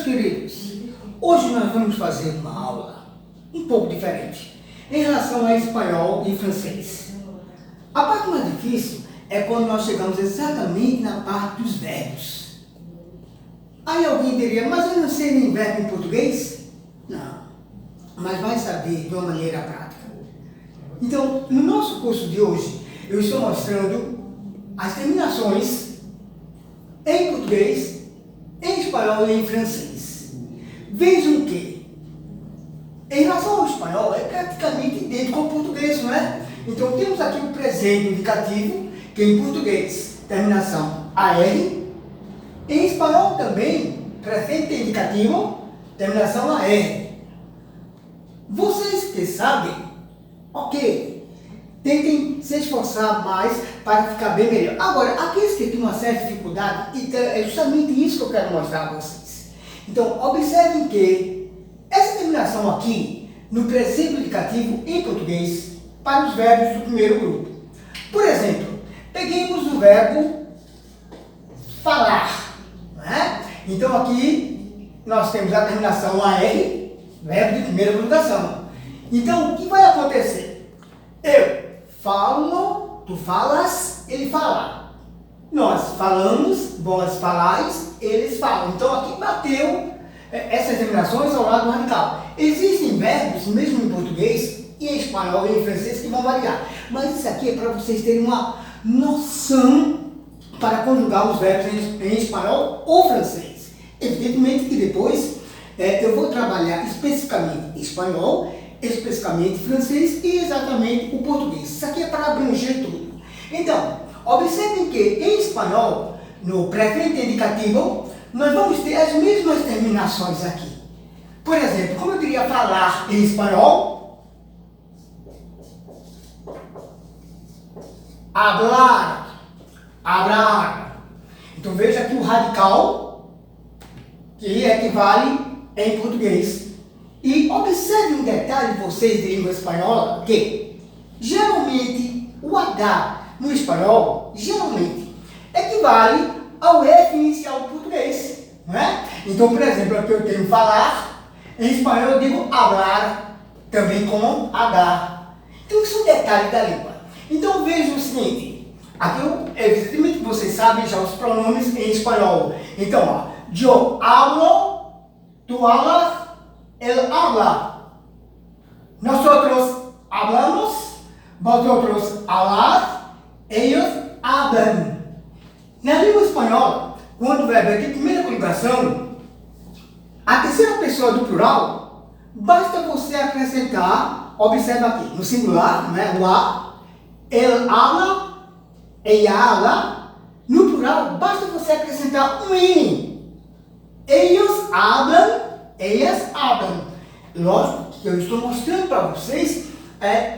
queridos, hoje nós vamos fazer uma aula um pouco diferente em relação a espanhol e francês. A parte mais difícil é quando nós chegamos exatamente na parte dos verbos. Aí alguém diria, mas eu não sei nem verbo em português? Não, mas vai saber de uma maneira prática. Então, no nosso curso de hoje, eu estou mostrando as terminações em português, em espanhol e em francês. Vejam que, em relação ao espanhol, é praticamente idêntico ao português, não é? Então, temos aqui o presente indicativo, que em português, terminação AR. Em espanhol também, presente indicativo, terminação AR. Vocês que sabem, ok, tentem se esforçar mais para ficar bem melhor. Agora, aqueles que têm uma certa dificuldade, então é justamente isso que eu quero mostrar a vocês. Então, observem que essa terminação aqui, no presente indicativo em português, para os verbos do primeiro grupo. Por exemplo, peguemos o verbo falar. Né? Então, aqui nós temos a terminação AR, verbo de primeira conjugação. Então, o que vai acontecer? Eu falo, tu falas, ele fala. Nós falamos, vós falais, eles falam. Então, aqui bateu essas terminações ao lado radical. Existem verbos, mesmo em português, e em espanhol e em francês, que vão variar. Mas isso aqui é para vocês terem uma noção para conjugar os verbos em espanhol ou francês. Evidentemente que depois eu vou trabalhar especificamente espanhol, especificamente francês e exatamente o português. Isso aqui é para abranger tudo. Então, observem que em espanhol, no presente indicativo, nós vamos ter as mesmas terminações aqui. Por exemplo, como eu queria falar em espanhol, hablar, hablar. Então veja aqui o radical, que equivale em português. E observe um detalhe, vocês de língua espanhola, que geralmente o H no espanhol, geralmente, equivale ao F inicial do português. Não é? Então, por exemplo, aqui eu tenho falar, em espanhol eu digo hablar, também com H. Então isso é um detalhe da língua. Então vejam o seguinte, aqui evidentemente vocês sabem já os pronomes em espanhol. Então, ó, yo hablo, tú hablas, él habla. Nosotros hablamos, vosotros habláis, ellos hablan. Na língua espanhola, quando o verbo é de primeira colocação, a terceira pessoa do plural, basta você acrescentar, observa aqui, no singular, né, o a, ele habla, ella habla. No plural, basta você acrescentar um N. Ellos hablan, ellas hablan. Lógico que eu estou mostrando para vocês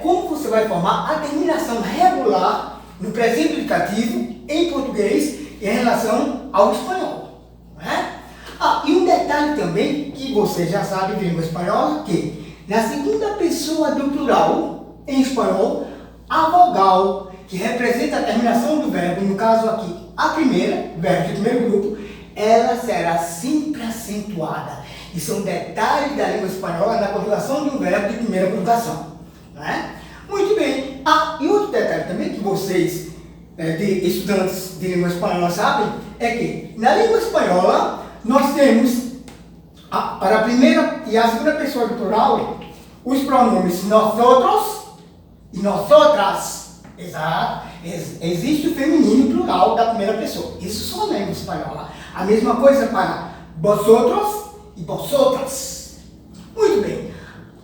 como você vai formar a terminação regular no presente indicativo em português em relação ao espanhol. Né? E um detalhe também que você já sabe de língua espanhola, que na segunda pessoa do plural, em espanhol, a vogal, que representa a terminação do verbo, no caso aqui, a primeira, verbo de primeiro grupo, ela será sempre acentuada. Isso é um detalhe da língua espanhola na conjugação de um verbo de primeira conjugação. Né? Muito bem. E outro detalhe também que vocês, de estudantes de língua espanhola, sabem, é que na língua espanhola nós temos, para a primeira e a segunda pessoa do plural, os pronomes nosotros e nosotras. Exato. Existe o feminino plural da primeira pessoa. Isso só na língua espanhola. A mesma coisa para vosotros e vosotras. Muito bem.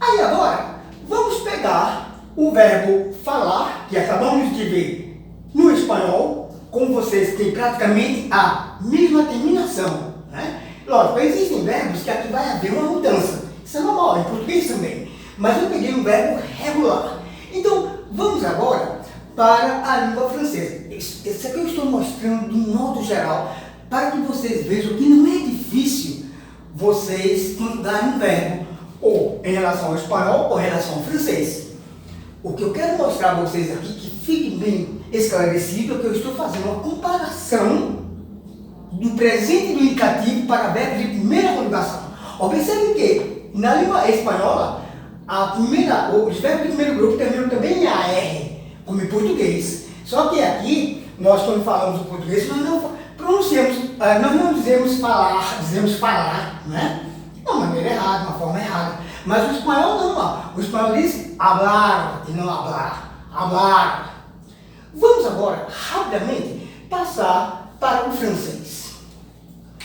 Aí agora, vamos pegar o verbo falar, que acabamos de ver no espanhol, como vocês têm praticamente a mesma terminação. Né? Lógico, existem verbos que aqui vai haver uma mudança. Isso é normal, em português também. Mas eu peguei um verbo regular. Então, vamos agora para a língua francesa. Isso aqui eu estou mostrando de um modo geral, para que vocês vejam que não é difícil vocês conjugarem um verbo, ou em relação ao espanhol, ou em relação ao francês. O que eu quero mostrar a vocês aqui, que fique bem esclarecido, é que eu estou fazendo uma comparação do presente do indicativo para verbos de primeira conjugação. Observe que na língua espanhola, os verbos do primeiro grupo terminam também em AR, como em português. Só que aqui, nós quando falamos o português, nós não pronunciamos, nós não dizemos falar, né? De uma maneira errada, de uma forma errada. Mas o espanhol não, ó. O espanhol diz hablar e não hablar. Hablar. Vamos agora, rapidamente, passar para o francês.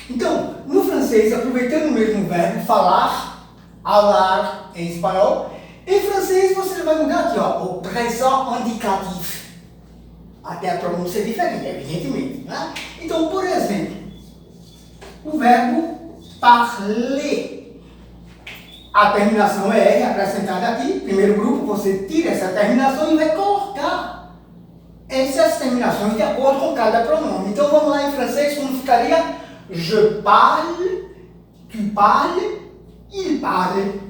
Então, no francês, aproveitando o mesmo verbo, falar, hablar em espanhol, em francês você vai mudar aqui, ó, o présent indicatif. Até a pronúncia é diferente, evidentemente, né? Então, por exemplo, o verbo parler. A terminação é R acrescentada aqui. Primeiro grupo, você tira essa terminação e vai colocar essas terminações de acordo com cada pronome. Então, vamos lá em francês, como ficaria? Je parle, tu parles, il parle.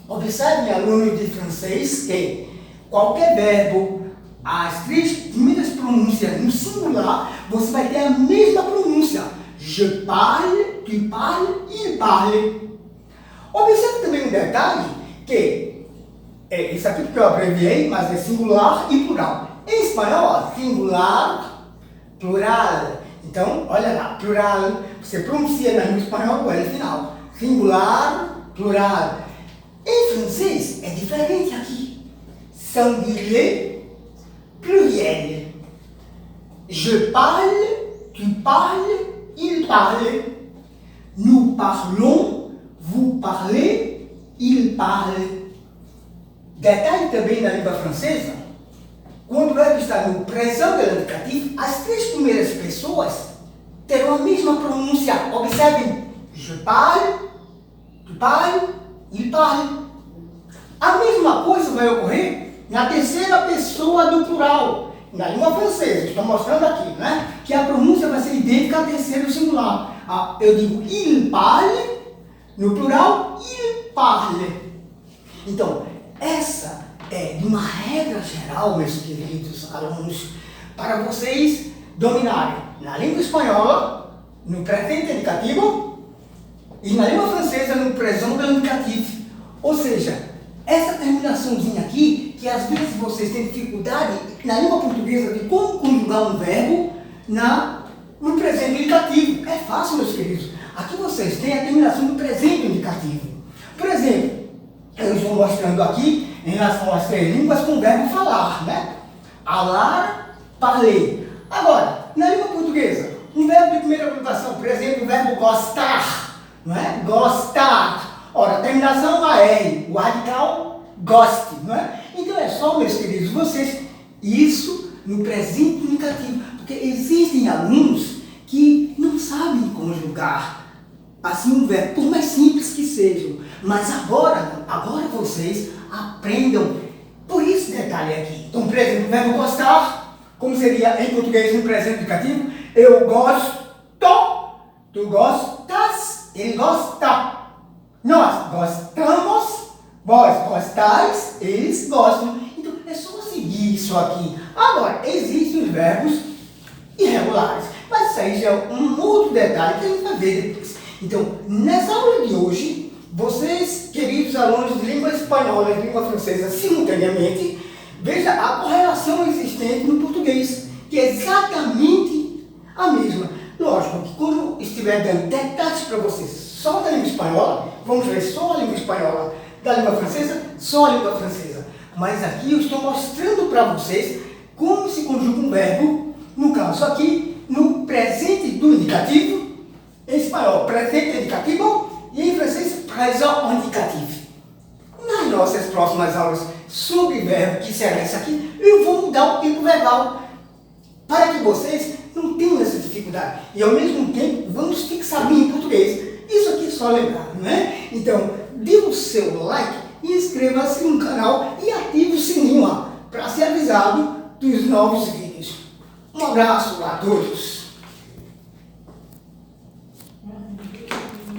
Observe, alunos de francês, que qualquer verbo, as três primeiras pronúncias no singular, você vai ter a mesma pronúncia. Je parle, tu parles, il parle. Observe também um detalhe, que isso aqui porque eu abreviei, mas é singular e plural. Em espanhol, ó, singular, plural. Então, olha lá, plural, você pronuncia na língua espanhola o L final. Singular, plural. Em francês, é diferente aqui. Singulier, pluriel. Je parle, tu parles, il parle. Nous parlons, vous parlez, il parle. Detalhe também na língua francesa, quando o verbo está no présent de l'indicatif, as três primeiras pessoas terão a mesma pronúncia. Observem, je parle, tu parles, il parle. A mesma coisa vai ocorrer na terceira pessoa do plural. Na língua francesa, estou mostrando aqui, né? Que a pronúncia vai ser idêntica à terceira singular. Eu digo il parle, no plural, il parle. Então, essa é uma regra geral, meus queridos alunos, para vocês dominarem na língua espanhola, no presente indicativo, e na língua francesa, no présent de l'indicatif. Ou seja, essa terminaçãozinha aqui, que às vezes vocês têm dificuldade na língua portuguesa de como conjugar um verbo no presente indicativo. É fácil, meus queridos. Aqui vocês têm a terminação do presente indicativo. Por exemplo, eu estou mostrando aqui em relação às três línguas com o verbo falar, né? Falar, parler. Agora, na língua portuguesa, um verbo de primeira conjugação, por exemplo, o verbo gostar, não é? Gostar. Ora, a terminação AR, o radical goste, não é? Então é só, meus queridos, vocês, isso no presente indicativo, porque existem alunos que não sabem conjugar assim um verbo, por mais simples que sejam, mas agora vocês aprendam por esse detalhe aqui. Então, por exemplo, o verbo gostar, como seria em português no presente indicativo? Eu gosto, tu gostas, ele gosta. Nós gostamos, vós gostais, eles gostam. Então, é só seguir isso aqui. Agora, existem os verbos irregulares, mas isso aí já é um outro detalhe que a gente vai ver depois. Então, nessa aula de hoje, vocês, queridos alunos de língua espanhola e língua francesa, simultaneamente, veja a correlação existente no português, que é exatamente a mesma. Lógico que quando estiver dando detalhes para vocês só da língua espanhola, vamos ver só a língua espanhola, da língua francesa, só a língua francesa. Mas aqui eu estou mostrando para vocês como se conjuga um verbo, no caso aqui, no presente do indicativo, em espanhol, presente indicativo, e em francês, présent indicatif. Nas nossas próximas aulas sobre verbo, que será essa aqui, eu vou mudar o tempo verbal, para que vocês não tenham essa dificuldade. E ao mesmo tempo, vamos fixar bem em português. Isso aqui é só lembrar, não é? Então, dê o seu like, inscreva-se no canal e ative o sininho para ser avisado dos novos vídeos. Um abraço a todos!